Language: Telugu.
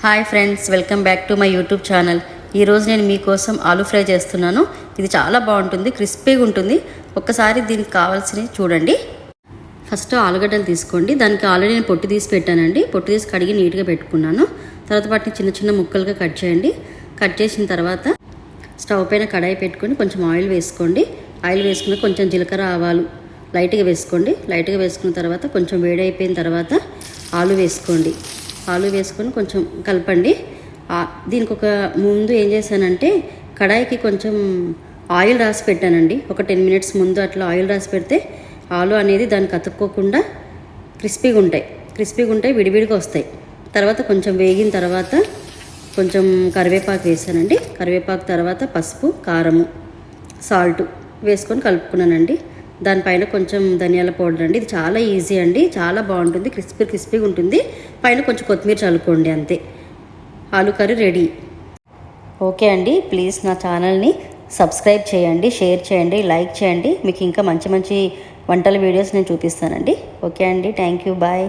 Hi friends, welcome back to my YouTube channel. ఈరోజు నేను మీకోసం ఆలూ ఫ్రై చేస్తున్నాను. ఇది చాలా బాగుంటుంది, క్రిస్పీగా ఉంటుంది. ఒక్కసారి దీనికి కావాల్సినవి చూడండి. ఫస్ట్ ఆలుగడ్డలు తీసుకోండి. దానికి ఆల్రెడీ నేను పొట్టు తీసి పెట్టానండి. పొట్టు తీసి కడిగి నీట్గా పెట్టుకున్నాను. తర్వాత వాటిని చిన్న చిన్న ముక్కలుగా కట్ చేయండి. కట్ చేసిన తర్వాత స్టవ్ పైన కడాయి పెట్టుకొని కొంచెం ఆయిల్ వేసుకోండి. ఆయిల్ వేసుకుని కొంచెం జీలకర్ర ఆవాలు లైట్గా వేసుకోండి. లైట్గా వేసుకున్న తర్వాత కొంచెం వేడి అయిపోయిన తర్వాత ఆలు వేసుకోండి. ఆలు వేసుకొని కొంచెం కలపండి. దీనికి ఒక ముందు ఏం చేశానంటే కడాయికి కొంచెం ఆయిల్ రాసి పెట్టానండి. ఒక 10 మినిట్స్ ముందు అట్లా ఆయిల్ రాసి పెడితే ఆలు అనేది దానికి అతుక్కోకుండా క్రిస్పీగా ఉంటాయి, విడివిడిగా వస్తాయి. తర్వాత కొంచెం వేగిన తర్వాత కొంచెం కరివేపాకు వేసానండి. కరివేపాకు తర్వాత పసుపు, కారము, సాల్ట్ వేసుకొని కలుపుకున్నానండి. దానిపైన కొంచెం ధనియాల పౌడర్ అండి. ఇది చాలా ఈజీ అండి, చాలా బాగుంటుంది, క్రిస్పీగా ఉంటుంది. పైన కొంచెం కొత్తిమీర చల్లుకోండి, అంతే. ఆలు కర్రీ రెడీ. ఓకే అండి, ప్లీజ్ నా ఛానల్ని సబ్స్క్రైబ్ చేయండి, షేర్ చేయండి, లైక్ చేయండి. మీకు ఇంకా మంచి మంచి వంటల వీడియోస్ నేను చూపిస్తానండి. ఓకే అండి, థ్యాంక్ యూ, బాయ్.